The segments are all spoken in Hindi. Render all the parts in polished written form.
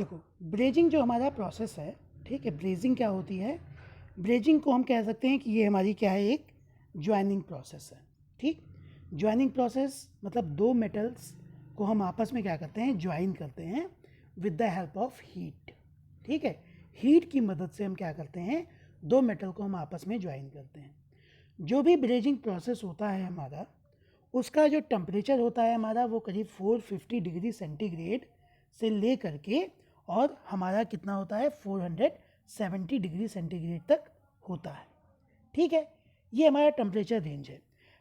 देखो, ब्रेजिंग जो हमारा प्रोसेस है, ठीक है, ब्रेजिंग क्या होती है? ब्रेजिंग को हम कह सकते हैं कि ये हमारी क्या है, एक ज्वाइनिंग प्रोसेस है। ठीक, ज्वाइनिंग प्रोसेस मतलब दो मेटल्स को हम आपस में क्या करते हैं, ज्वाइन करते हैं with the help of heat. ठीक है, हीट की मदद से हम क्या करते हैं, दो मेटल को हम आपस में ज्वाइन करते हैं। जो भी ब्रेजिंग प्रोसेस होता है हमारा, उसका जो टेम्परेचर होता है हमारा, वो करीब 450 डिग्री सेंटीग्रेड से ले करके और हमारा कितना होता है, 470 डिग्री सेंटीग्रेड तक होता है। ठीक है, ये हमारा टेम्परेचर रेंज है।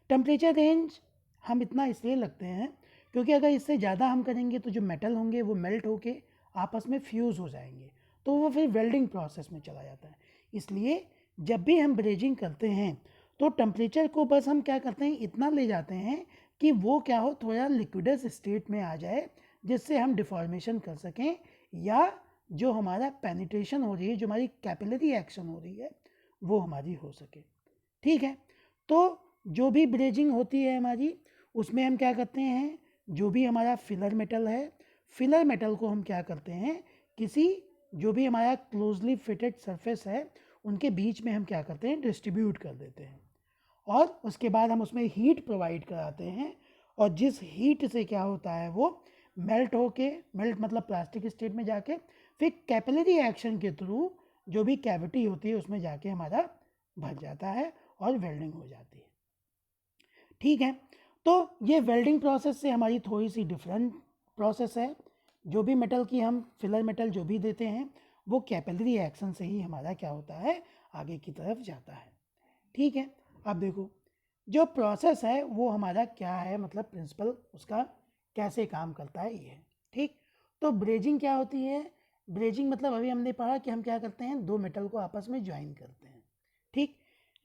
टेम्परेचर रेंज हम इतना इसलिए लगते हैं क्योंकि अगर इससे ज़्यादा हम करेंगे तो जो मेटल होंगे वो मेल्ट होके आपस में फ्यूज़ हो जाएंगे, तो वो फिर वेल्डिंग प्रोसेस में चला जाता है। इसलिए जब भी हम ब्रेजिंग करते हैं तो टेम्परेचर को बस हम क्या करते हैं, इतना ले जाते हैं कि वो क्या हो, थोड़ा लिक्विडस स्टेट में आ जाए, जिससे हम डिफॉर्मेशन कर सकें, या जो हमारा पेनिट्रेशन हो रही है, जो हमारी कैपिलरी एक्शन हो रही है, वो हमारी हो सके। ठीक है, तो जो भी ब्रेजिंग होती है हमारी, उसमें हम क्या करते हैं, जो भी हमारा फिलर मेटल है, फिलर मेटल को हम क्या करते हैं, किसी जो भी हमारा क्लोजली फिटेड सरफेस है उनके बीच में हम क्या करते हैं, डिस्ट्रीब्यूट कर देते हैं, और उसके बाद हम उसमें हीट प्रोवाइड कराते हैं, और जिस हीट से क्या होता है, वो मेल्ट होके, मेल्ट मतलब प्लास्टिक स्टेट में जाके फिर कैपिलरी एक्शन के थ्रू जो भी कैविटी होती है उसमें जाके हमारा भर जाता है और वेल्डिंग हो जाती है। ठीक है, तो ये वेल्डिंग प्रोसेस से हमारी थोड़ी सी डिफरेंट प्रोसेस है। जो भी मेटल की हम फिलर मेटल जो भी देते हैं, वो कैपिलरी एक्शन से ही हमारा क्या होता है, आगे की तरफ जाता है। ठीक है, अब देखो, जो प्रोसेस है वो हमारा क्या है, मतलब प्रिंसिपल उसका कैसे काम करता है, ये है। ठीक, तो ब्रेजिंग क्या होती है? ब्रेजिंग मतलब अभी हमने पढ़ा कि हम क्या करते हैं, दो मेटल को आपस में ज्वाइन करते हैं। ठीक,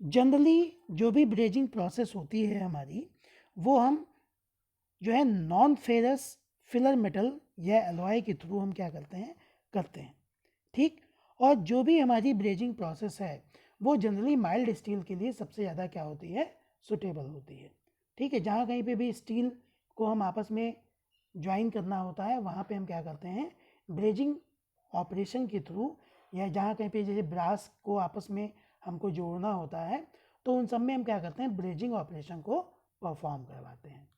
जनरली जो भी ब्रेजिंग प्रोसेस होती है हमारी, वो हम जो है नॉन फेरस फिलर मेटल या एलॉय के थ्रू हम क्या करते हैं। ठीक, और जो भी हमारी ब्रेजिंग प्रोसेस है वो जनरली माइल्ड स्टील के लिए सबसे ज़्यादा क्या होती है, सुटेबल होती है। ठीक है, जहाँ कहीं पे भी स्टील को हम आपस में ज्वाइन करना होता है, वहाँ पे हम क्या करते हैं, ब्रेजिंग ऑपरेशन के थ्रू, या जहाँ कहीं पे जैसे ब्रास को आपस में हमको जोड़ना होता है, तो उन सब में हम क्या करते हैं, ब्रेजिंग ऑपरेशन को परफॉर्म करवाते हैं।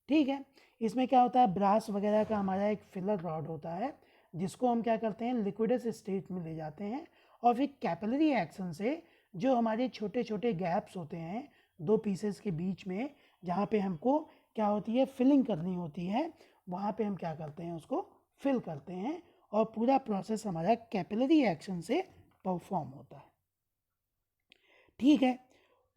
ठीक है, इसमें क्या होता है, ब्रास वगैरह का हमारा एक फिलर रॉड होता है, जिसको हम क्या करते हैं, लिक्विडस स्टेट में ले जाते हैं, और फिर कैपिलरी एक्शन से जो हमारे छोटे छोटे गैप्स होते हैं दो पीसेस के बीच में, जहाँ पे हमको क्या होती है, फिलिंग करनी होती है, वहाँ पे हम क्या करते हैं, उसको फिल करते हैं, और पूरा प्रोसेस हमारा कैपिलरी एक्शन से परफॉर्म होता है। ठीक है,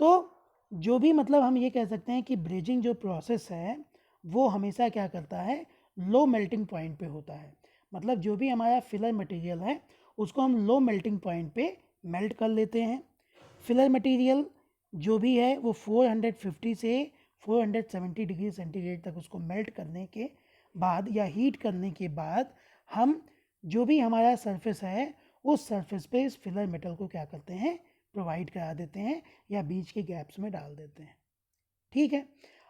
तो जो भी मतलब हम ये कह सकते हैं कि ब्रेजिंग जो प्रोसेस है वो हमेशा क्या करता है, लो मेल्टिंग पॉइंट पे होता है। मतलब जो भी हमारा फिलर मटेरियल है उसको हम लो मेल्टिंग पॉइंट पे मेल्ट कर लेते हैं। फिलर मटेरियल जो भी है वो 450 से 470 डिग्री सेंटीग्रेड तक उसको मेल्ट करने के बाद या हीट करने के बाद हम जो भी हमारा सरफेस है उस सरफेस पे इस फिलर मेटल को क्या करते हैं, प्रोवाइड करा देते हैं, या बीच के गैप्स में डाल देते हैं। ठीक है,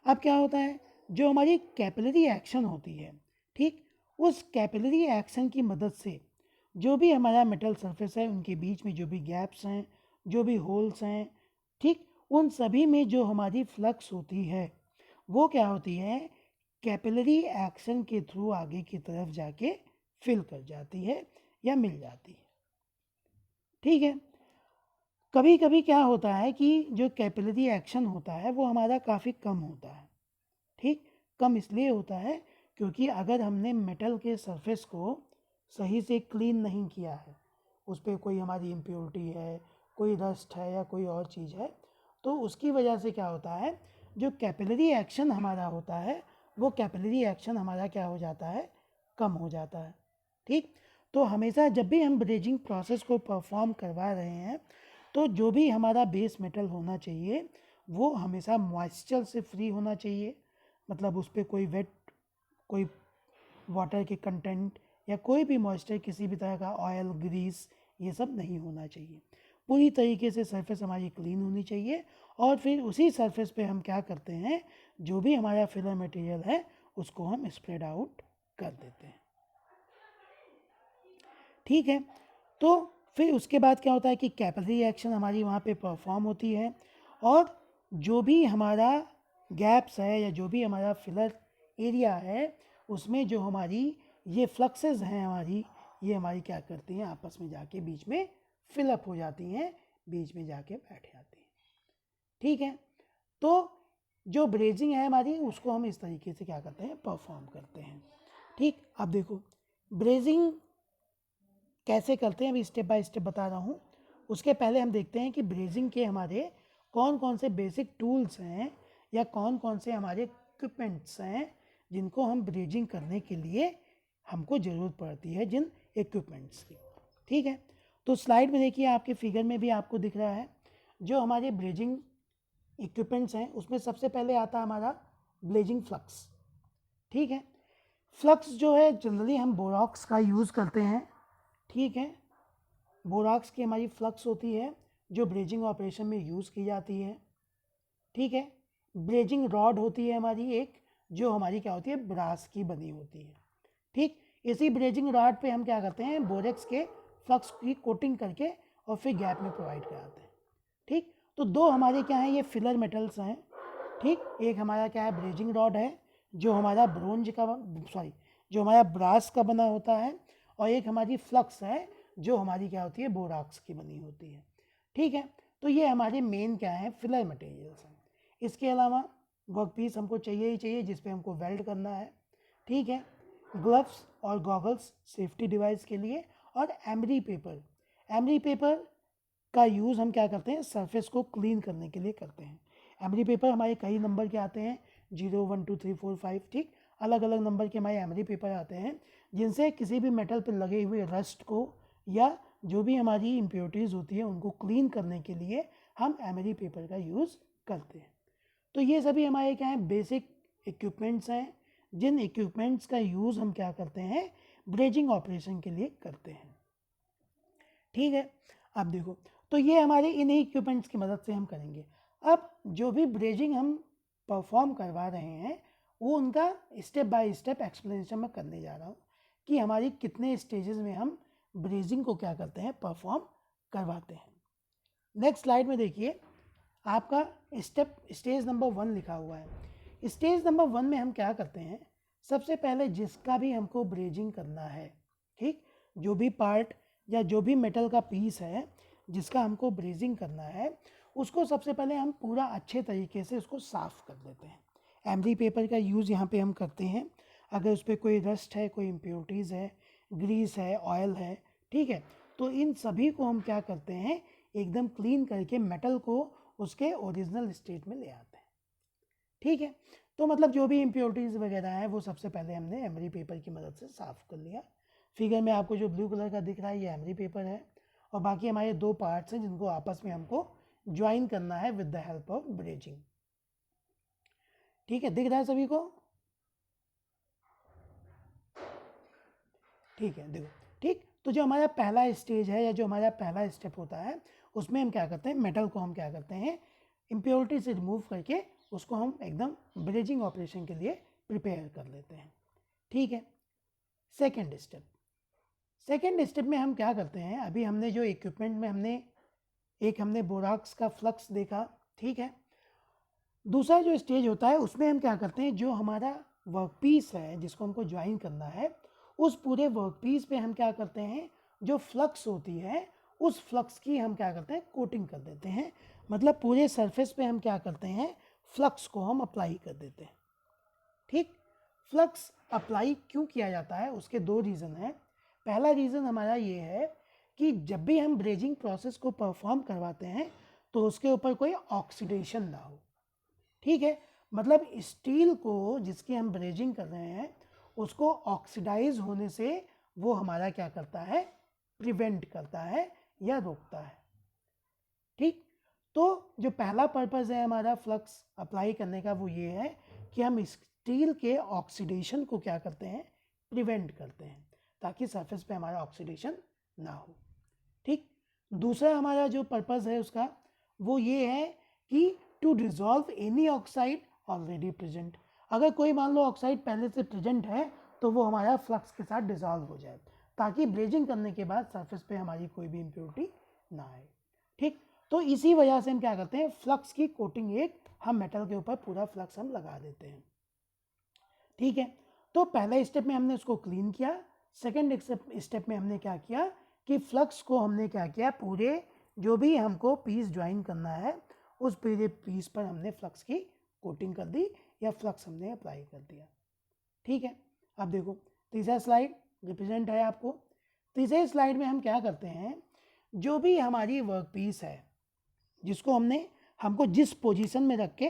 अब क्या होता है, जो हमारी कैपिलरी एक्शन होती है, ठीक, उस कैपिलरी एक्शन की मदद से जो भी हमारा मेटल सरफेस है उनके बीच में जो भी गैप्स हैं, जो भी होल्स हैं, ठीक, उन सभी में जो हमारी फ्लक्स होती है वो क्या होती है, कैपिलरी एक्शन के थ्रू आगे की तरफ जाके फिल कर जाती है या मिल जाती है। ठीक है, कभी कभी क्या होता है कि जो कैपिलरी एक्शन होता है वो हमारा काफ़ी कम होता है। ठीक, कम इसलिए होता है क्योंकि अगर हमने मेटल के सरफेस को सही से क्लीन नहीं किया है, उस पर कोई हमारी इम्प्योरिटी है, कोई रस्ट है या कोई और चीज़ है, तो उसकी वजह से क्या होता है, जो कैपिलरी एक्शन हमारा होता है वो कैपिलरी एक्शन हमारा क्या हो जाता है, कम हो जाता है। ठीक, तो हमेशा जब भी हम ब्रेजिंग प्रोसेस को परफॉर्म करवा रहे हैं तो जो भी हमारा बेस मेटल होना चाहिए वो हमेशा मॉइस्चर से फ्री होना चाहिए। मतलब उस पर कोई वेट, कोई वाटर के कंटेंट या कोई भी मॉइस्चर, किसी भी तरह का ऑयल, ग्रीस, ये सब नहीं होना चाहिए। पूरी तरीके से सरफेस हमारी क्लीन होनी चाहिए, और फिर उसी सरफेस पे हम क्या करते हैं, जो भी हमारा फिलर मटेरियल है उसको हम स्प्रेड आउट कर देते हैं। ठीक है। तो फिर उसके बाद क्या होता है कि कैपिलरी रिएक्शन हमारी वहाँ पे परफॉर्म होती है, और जो भी हमारा गैप्स है या जो भी हमारा फिलर एरिया है उसमें जो हमारी ये फ्लक्सेस हैं हमारी, ये हमारी क्या करती हैं, आपस में जाके बीच में फिलअप हो जाती हैं, बीच में जाके बैठ जाती हैं। ठीक है। तो जो ब्रेजिंग है हमारी उसको हम इस तरीके से क्या करते हैं, परफॉर्म करते हैं। ठीक, अब देखो ब्रेजिंग कैसे करते हैं, अभी स्टेप बाय स्टेप बता रहा हूँ। उसके पहले हम देखते हैं कि ब्रेजिंग के हमारे कौन कौन से बेसिक टूल्स हैं या कौन कौन से हमारे इक्विपमेंट्स हैं जिनको हम ब्रेजिंग करने के लिए हमको ज़रूरत पड़ती है, जिन इक्विपमेंट्स की। ठीक है। तो स्लाइड में देखिए, आपके फिगर में भी आपको दिख रहा है जो हमारे ब्रेजिंग इक्विपमेंट्स हैं उसमें सबसे पहले आता है हमारा ब्लेजिंग फ्लक्स। ठीक है। फ्लक्स जो है जनरली हम बोरॉक्स का यूज़ करते हैं। ठीक है। बोरॉक्स की हमारी फ्लक्स होती है जो ब्रेजिंग ऑपरेशन में यूज़ की जाती है। ठीक है। ब्रेजिंग रॉड होती है हमारी एक, जो हमारी क्या होती है, ब्रास की बनी होती है। ठीक, इसी ब्रेजिंग रॉड पे हम क्या करते हैं, बोरेक्स के फ्लक्स की कोटिंग करके और फिर गैप में प्रोवाइड कराते हैं। ठीक, तो दो हमारे क्या हैं, ये फिलर मेटल्स हैं। ठीक, एक हमारा क्या है, ब्रेजिंग रॉड है जो हमारा ब्रोंज का जो हमारा ब्रास का बना होता है, और एक हमारी फ्लक्स है जो हमारी क्या होती है, बोराक्स की बनी होती है। ठीक है। तो ये हमारे मेन क्या है, फिलर मटेरियल्स हैं। इसके अलावा वर्क पीस हमको चाहिए ही चाहिए जिस पे हमको वेल्ड करना है। ठीक है। ग्लव्स और गॉगल्स सेफ्टी डिवाइस के लिए, और एमरी पेपर का यूज़ हम क्या करते हैं, सरफेस को क्लीन करने के लिए करते हैं। एमरी पेपर हमारे कई नंबर के आते हैं, 0, 1, 2, 3, 4, 5। ठीक, अलग अलग नंबर के हमारे एमरी पेपर आते हैं जिनसे किसी भी मेटल पर लगे हुए रस्ट को या जो भी हमारी इम्प्योरिटीज़ होती है उनको क्लीन करने के लिए हम एमरी पेपर का यूज़ करते हैं। तो ये सभी हमारे क्या हैं, बेसिक इक्विपमेंट्स हैं, जिन इक्विपमेंट्स का यूज़ हम क्या करते हैं, ब्रेजिंग ऑपरेशन के लिए करते हैं। ठीक है। अब देखो, तो ये हमारे इन्हीं इक्विपमेंट्स की मदद से हम करेंगे। अब जो भी ब्रेजिंग हम परफॉर्म करवा रहे हैं वो उनका स्टेप बाय स्टेप एक्सप्लेनेशन मैं करने जा रहा हूँ कि हमारी कितने स्टेजेस में हम ब्रेजिंग को क्या करते हैं, परफॉर्म करवाते हैं। नेक्स्ट स्लाइड में देखिए, आपका स्टेज नंबर 1 लिखा हुआ है। स्टेज नंबर 1 में हम क्या करते हैं, सबसे पहले जिसका भी हमको ब्रेजिंग करना है, ठीक, जो भी पार्ट या जो भी मेटल का पीस है जिसका हमको ब्रेजिंग करना है, उसको सबसे पहले हम पूरा अच्छे तरीके से उसको साफ़ कर देते हैं। एमरी पेपर का यूज़ यहाँ पे हम करते हैं। अगर उस पर कोई रस्ट है, कोई इम्प्योरिटीज़ है, ग्रीस है, ऑयल है, ठीक है, तो इन सभी को हम क्या करते हैं, एकदम क्लीन करके मेटल को उसके ओरिजिनल स्टेट में ले आते हैं। ठीक है। तो मतलब जो भी इम्प्योरिटीज़ वगैरह है वो सबसे पहले हमने एमरी पेपर की मदद से साफ़ कर लिया। फिगर में आपको जो ब्लू कलर का दिख रहा है ये एमरी पेपर है, और बाकी हमारे दो पार्ट्स हैं जिनको आपस में हमको ज्वाइन करना है with the help of brazing. ठीक है, दिख रहा है सभी को? ठीक है, देखो। ठीक, तो जो हमारा पहला स्टेज है या जो हमारा पहला स्टेप होता है उसमें हम क्या करते हैं, मेटल को हम क्या करते हैं, इम्प्योरिटी से रिमूव करके उसको हम एकदम ब्रेजिंग ऑपरेशन के लिए प्रिपेयर कर लेते हैं। ठीक है। सेकेंड स्टेप में हम क्या करते हैं, अभी हमने जो इक्विपमेंट में हमने बोराक्स का फ्लक्स देखा। ठीक है। दूसरा जो स्टेज होता है उसमें हम क्या करते हैं, जो हमारा वर्कपीस है जिसको हमको ज्वाइन करना है, उस पूरे वर्कपीस पे हम क्या करते हैं, जो फ्लक्स होती है उस फ्लक्स की हम क्या करते हैं, कोटिंग कर देते हैं। मतलब पूरे सरफेस पे हम क्या करते हैं, फ्लक्स को हम अप्लाई कर देते हैं। ठीक, फ्लक्स अप्लाई क्यों किया जाता है, उसके दो रीज़न हैं। पहला रीज़न हमारा ये है कि जब भी हम ब्रेजिंग प्रोसेस को परफॉर्म करवाते हैं तो उसके ऊपर कोई ऑक्सीडेशन ना हो। ठीक है, मतलब स्टील को जिसकी हम ब्रेजिंग कर रहे हैं उसको ऑक्सीडाइज होने से वो हमारा क्या करता है, प्रिवेंट करता है या रोकता है। ठीक, तो जो पहला पर्पज़ है हमारा फ्लक्स अप्लाई करने का वो ये है कि हम स्टील के ऑक्सीडेशन को क्या करते हैं, प्रिवेंट करते हैं, ताकि सरफेस पे हमारा ऑक्सीडेशन ना हो। ठीक, दूसरा हमारा जो पर्पज़ है उसका वो ये है कि to dissolve any oxide already present. अगर कोई मान लो ऑक्साइड पहले से प्रेजेंट है तो वो हमारा फ्लक्स के साथ डिज़ोल्व हो जाए, ताकि ब्रेजिंग करने के बाद सरफेस पे हमारी कोई भी इम्प्योरिटी ना आए। ठीक, तो इसी वजह से हम क्या करते हैं, फ्लक्स की कोटिंग एक हम मेटल के ऊपर पूरा फ्लक्स हम लगा देते हैं। ठीक है, तो पहले स्टेप में हमने उसको क्लीन किया, सेकेंड स्टेप में हमने क्या किया कि फ्लक्स को हमने क्या किया, पूरे जो भी हमको पीस ज्वाइन करना है उस पूरे पीस पर हमने फ्लक्स की कोटिंग कर दी या फ्लक्स हमने अप्लाई कर दिया। ठीक है, अब देखो तीसरा स्लाइड रिप्रेजेंट है आपको। तीसरे स्लाइड में हम क्या करते हैं, जो भी हमारी वर्क पीस है जिसको हमको जिस पोजीशन में रख के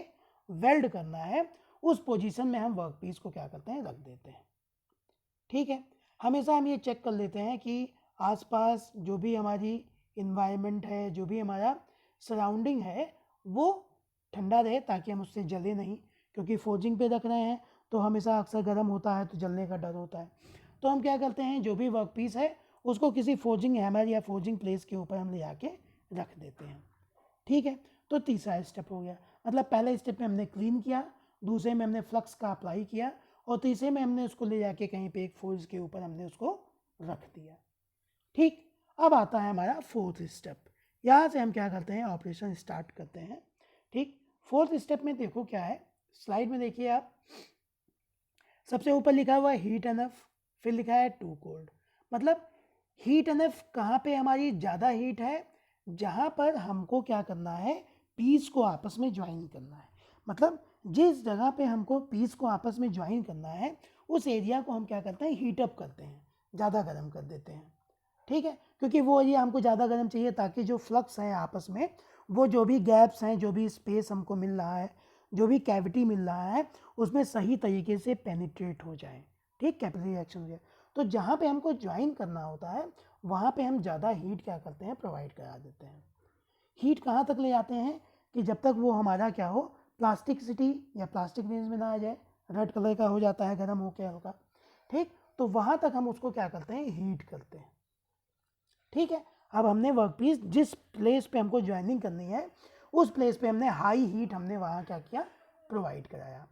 वेल्ड करना है उस पोजीशन में हम वर्क पीस को क्या करते हैं, रख देते हैं। ठीक है, हमेशा हम ये चेक कर लेते हैं कि आसपास जो भी हमारी इन्वायरमेंट है, जो भी हमारा सराउंडिंग है वो ठंडा रहे ताकि हम उससे जले नहीं, क्योंकि फोर्जिंग पे रख रहे हैं तो हमेशा अक्सर गर्म होता है तो जलने का डर होता है। तो हम क्या करते हैं, जो भी वर्क पीस है उसको किसी फोर्जिंग हैमर या फोर्जिंग प्लेस के ऊपर हम ले आके रख देते हैं। ठीक है, तो तीसरा स्टेप हो गया, मतलब पहले स्टेप में हमने क्लीन किया, दूसरे में हमने फ्लक्स का अप्लाई किया और तीसरे में हमने उसको ले जाके कहीं पे एक फोर्स के ऊपर हमने उसको रख दिया। ठीक, अब आता है हमारा फोर्थ स्टेप, यहाँ से हम क्या करते हैं, ऑपरेशन स्टार्ट करते हैं। ठीक, फोर्थ स्टेप में देखो क्या है, स्लाइड में देखिए आप, सबसे ऊपर लिखा हुआ है हीट एनफ, फिर लिखा है टू कोल्ड। मतलब हीट एनफ कहाँ पे हमारी ज़्यादा हीट है, जहाँ पर हमको क्या करना है, पीस को आपस में ज्वाइन करना है। मतलब जिस जगह पे हमको पीस को आपस में ज्वाइन करना है उस एरिया को हम क्या करते हैं, हीट अप करते हैं, ज़्यादा गर्म कर देते हैं। ठीक है, क्योंकि वो एरिया हमको ज़्यादा गर्म चाहिए ताकि जो फ्लक्स है आपस में, वो जो भी गैप्स हैं, जो भी स्पेस हमको मिल रहा है, जो भी कैविटी मिल रहा है उसमें सही तरीके से पेनिट्रेट हो जाए। ठीक, कैपिलरी रिएक्शन हो जाए। तो जहाँ पे हमको ज्वाइन करना होता है वहाँ पे हम ज़्यादा हीट क्या करते हैं, प्रोवाइड करा देते हैं। हीट कहाँ तक ले जाते हैं कि जब तक वो हमारा क्या हो, प्लास्टिसिटी या प्लास्टिक रेंज में ना आ जाए, रेड कलर का हो जाता है गर्म होकर हल्का। ठीक, तो वहाँ तक हम उसको क्या करते हैं, हीट करते हैं। ठीक है, अब हमने वर्कपीस जिस प्लेस पे हमको ज्वाइनिंग करनी है उस प्लेस पे हमने हाई हीट हमने वहाँ क्या किया, प्रोवाइड कराया,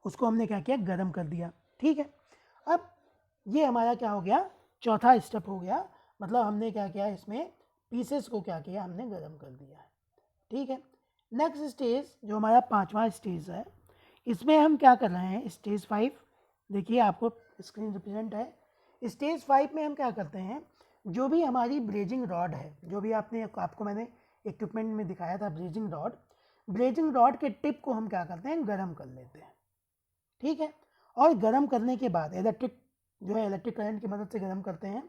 उसको हमने क्या किया, गर्म कर दिया। ठीक है, अब ये हमारा क्या हो गया, चौथा स्टेप हो गया। मतलब हमने क्या किया, इसमें पीसेस को क्या किया, हमने गर्म कर दिया है। ठीक है, नेक्स्ट स्टेज जो हमारा पांचवा स्टेज है, इसमें हम क्या कर रहे हैं, स्टेज 5 देखिए आपको स्क्रीन रिप्रेजेंट है। स्टेज 5 में हम क्या करते हैं, जो भी हमारी ब्रेजिंग रॉड है, जो भी आपको मैंने इक्विपमेंट में दिखाया था ब्रेजिंग रॉड के टिप को हम क्या करते हैं, गर्म कर लेते हैं। ठीक है, और गर्म करने के बाद इलेक्ट्रिक करंट की मदद से गर्म करते हैं।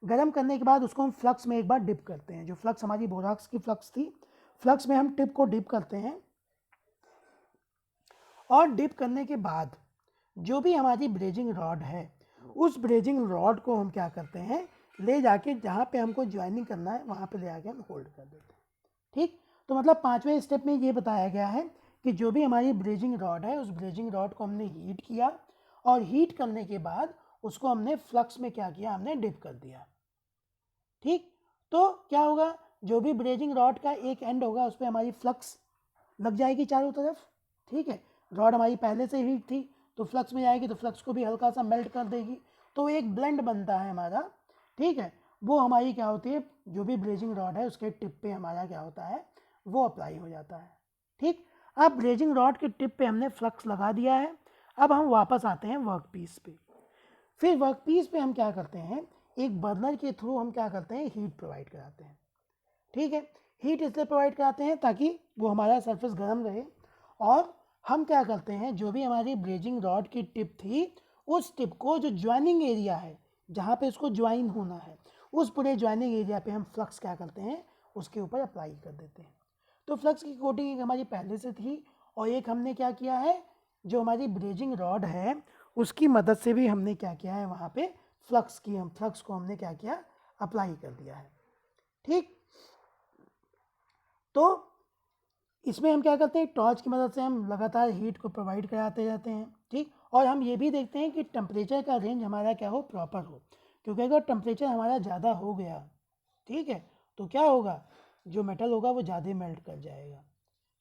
गर्म करने के बाद उसको हम फ्लक्स में एक बार डिप करते हैं, जो फ्लक्स हमारी बोराक्स की फ्लक्स थी, फ्लक्स में हम टिप को डिप करते हैं। और डिप करने के बाद जो भी हमारी ब्रेजिंग रॉड है उस ब्रेजिंग रॉड को हम क्या करते हैं, ले जाके जहाँ पे हमको ज्वाइनिंग करना है वहाँ पे ले जाके हम होल्ड कर देते हैं। ठीक, तो मतलब पांचवें स्टेप में ये बताया गया है कि जो भी हमारी ब्रेजिंग रॉड है उस ब्रेजिंग रॉड को हमने हीट किया और हीट करने के बाद उसको हमने फ्लक्स में क्या किया, हमने डिप कर दिया। ठीक, तो क्या होगा, जो भी ब्रेजिंग रॉड का एक एंड होगा उस पर हमारी फ्लक्स लग जाएगी चारों तरफ। ठीक है, रॉड हमारी पहले से हीट थी तो फ्लक्स में जाएगी तो फ्लक्स को भी हल्का सा मेल्ट कर देगी, तो एक ब्लेंड बनता है हमारा। ठीक है, वो हमारी क्या होती है, जो भी ब्रेजिंग रॉड है उसके टिप पे हमारा क्या होता है, वो अप्लाई हो जाता है। ठीक, अब ब्रेजिंग रॉड के टिप पे हमने फ्लक्स लगा दिया है। अब हम वापस आते हैं वर्क पीस पे। फिर वर्क पीस पे हम क्या करते हैं, एक बर्नर के थ्रू हम क्या करते हैं, हीट प्रोवाइड कराते हैं। ठीक है, हीट इसलिए प्रोवाइड कराते हैं ताकि वो हमारा सरफेस गर्म रहे। और हम क्या करते हैं, जो भी हमारी ब्रेजिंग रॉड की टिप थी उस टिप को, जो ज्वाइनिंग एरिया है जहाँ पे इसको ज्वाइन होना है, उस पूरे ज्वाइनिंग एरिया पे हम फ्लक्स क्या करते हैं, उसके ऊपर अप्लाई कर देते हैं। तो फ्लक्स की कोटिंग एक हमारी पहले से थी और एक हमने क्या किया है, जो हमारी ब्रेजिंग रॉड है उसकी मदद से भी हमने क्या किया है, वहाँ पे फ्लक्स को हमने क्या किया, अप्लाई कर दिया है। ठीक, तो इसमें हम क्या करते हैं, टॉर्च की मदद से हम लगातार हीट को प्रोवाइड कराते जाते हैं। ठीक, और हम ये भी देखते हैं कि टेम्परेचर का रेंज हमारा क्या हो, प्रॉपर हो, क्योंकि अगर टेम्परेचर हमारा ज़्यादा हो गया, ठीक है, तो क्या होगा, जो मेटल होगा वो ज़्यादा मेल्ट कर जाएगा।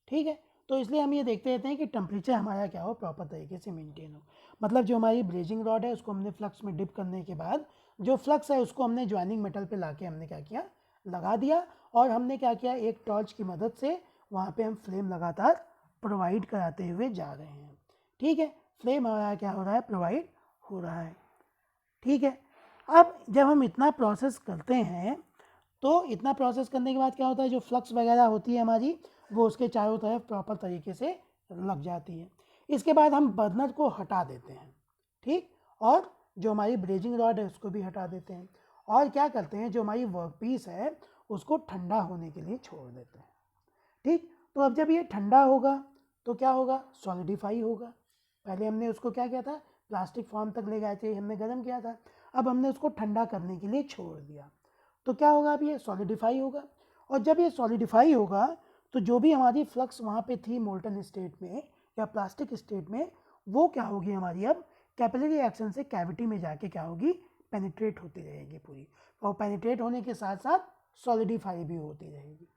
ठीक है, तो इसलिए हम ये देखते रहते हैं कि टेम्परेचर हमारा क्या हो, प्रॉपर तरीके से मेंटेन हो। मतलब जो हमारी ब्रेजिंग रॉड है उसको हमने फ्लक्स में डिप करने के बाद जो फ्लक्स है उसको हमने ज्वाइनिंग मेटल पे लाके हमने क्या किया, लगा दिया, और हमने क्या किया, एक टॉर्च की मदद से वहाँ पे हम फ्लेम लगातार प्रोवाइड कराते हुए जा रहे हैं। ठीक है, फ्लेम हमारा क्या हो रहा है, प्रोवाइड हो रहा है। ठीक है, अब जब हम इतना प्रोसेस करते हैं तो इतना प्रोसेस करने के बाद क्या होता है, जो फ्लक्स वगैरह होती है हमारी वो उसके चारों तरफ प्रॉपर तरीके से लग जाती है। इसके बाद हम बर्नर को हटा देते हैं, ठीक, और जो हमारी ब्रेजिंग रॉड है उसको भी हटा देते हैं, और क्या करते हैं, जो हमारी वर्क पीस है उसको ठंडा होने के लिए छोड़ देते हैं। ठीक, तो अब जब ये ठंडा होगा तो क्या होगा, सॉलिडिफाई होगा। पहले हमने उसको क्या किया था, प्लास्टिक फॉर्म तक ले गए थे, हमने गर्म किया था, अब हमने उसको ठंडा करने के लिए छोड़ दिया, तो क्या होगा, अब ये सॉलिडिफाई होगा। और जब ये सॉलिडिफाई होगा तो जो भी हमारी फ्लक्स वहाँ पे थी मोल्टन स्टेट में या प्लास्टिक स्टेट में, वो क्या होगी हमारी, अब कैपिलरी एक्शन से कैविटी में जाके क्या होगी, पेनिट्रेट होती रहेगी पूरी, और पेनिट्रेट होने के साथ साथ सॉलिडिफाई भी होती रहेगी।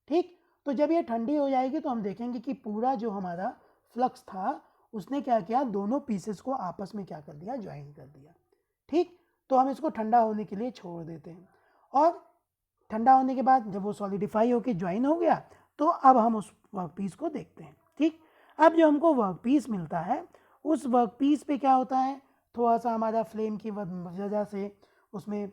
ठीक, तो जब ये ठंडी हो जाएगी तो हम देखेंगे कि पूरा जो हमारा फ्लक्स था उसने क्या किया, दोनों पीसेस को आपस में क्या कर दिया, ज्वाइन कर दिया। ठीक, तो हम इसको ठंडा होने के लिए छोड़ देते हैं, और ठंडा होने के बाद जब वो सॉलिडिफाई होकर ज्वाइन हो गया तो अब हम उस वर्क पीस को देखते हैं। ठीक, अब जो हमको वर्क पीस मिलता है उस वर्क पीस पे क्या होता है, थोड़ा सा हमारा फ्लेम की वजह से उसमें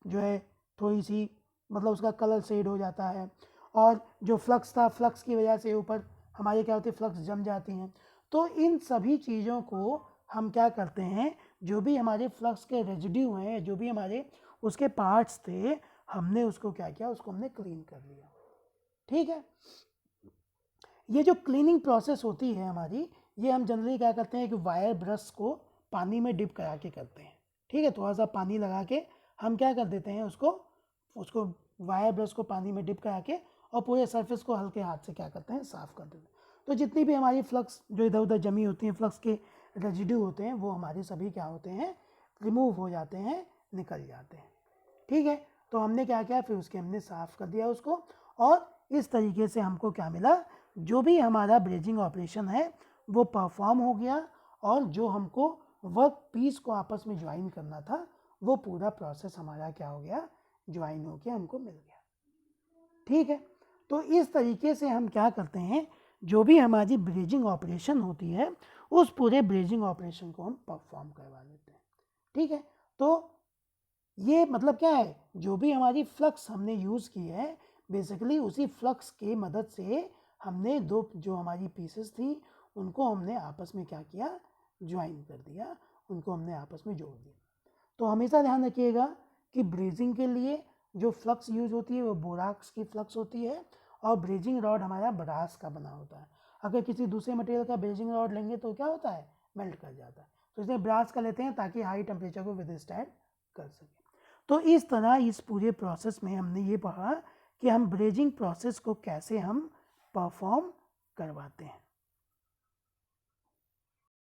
जो है थोड़ी सी, मतलब उसका कलर शेड हो जाता है, और जो फ्लक्स था, फ्लक्स की वजह से ऊपर हमारे क्या होती है, फ्लक्स जम जाती हैं। तो इन सभी चीज़ों को हम क्या करते हैं, जो भी हमारे फ्लक्स के रेजिड्यू हैं, जो भी हमारे उसके पार्ट्स थे, हमने उसको क्या किया, उसको हमने क्लीन कर लिया। ठीक है, ये जो क्लीनिंग प्रोसेस होती है हमारी, ये हम जनरली क्या करते हैं कि वायर ब्रश को पानी में डिप करा के करते हैं। ठीक है, थोड़ा सा पानी लगा के हम क्या कर देते हैं, उसको वायर ब्रश को पानी में डिप करा के और पूरे सरफेस को हल्के हाथ से क्या करते हैं, साफ़ कर देते हैं। तो जितनी भी हमारी फ्लक्स जो इधर उधर जमी होती हैं, फ्लक्स के रेजिड्यू होते हैं, वो हमारे सभी क्या होते हैं, रिमूव हो जाते हैं, निकल जाते हैं। ठीक है, तो हमने क्या किया, फिर उसके हमने साफ़ कर दिया उसको, और इस तरीके से हमको क्या मिला, जो भी हमारा ब्रेजिंग ऑपरेशन है वो परफॉर्म हो गया, और जो हमको वर्क पीस को आपस में ज्वाइन करना था वो पूरा प्रोसेस हमारा क्या हो गया, ज्वाइन हो के हमको मिल गया। ठीक है, तो इस तरीके से हम क्या करते हैं, जो भी हमारी ब्रेजिंग ऑपरेशन होती है उस पूरे ब्रेजिंग ऑपरेशन को हम परफॉर्म करवा लेते हैं। ठीक है, तो ये मतलब क्या है, जो भी हमारी फ्लक्स हमने यूज़ की है, बेसिकली उसी फ्लक्स के मदद से हमने दो जो हमारी पीसेस थी उनको हमने आपस में क्या किया, ज्वाइन कर दिया, उनको हमने आपस में जोड़ दिया। तो हमेशा ध्यान रखिएगा कि ब्रेजिंग के लिए जो फ्लक्स यूज होती है वो बोराक्स की फ्लक्स होती है, और ब्रेजिंग रॉड हमारा ब्रास का बना होता है। अगर किसी दूसरे मटेरियल का ब्रेजिंग रॉड लेंगे तो क्या होता है, मेल्ट कर जाता है, तो इसलिए ब्रास का लेते हैं ताकि हाई टेम्परेचर को विदस्टैंड कर सके। तो इस तरह इस पूरे प्रोसेस में हमने ये पढ़ा कि हम ब्रेजिंग प्रोसेस को कैसे हम परफॉर्म करवाते हैं।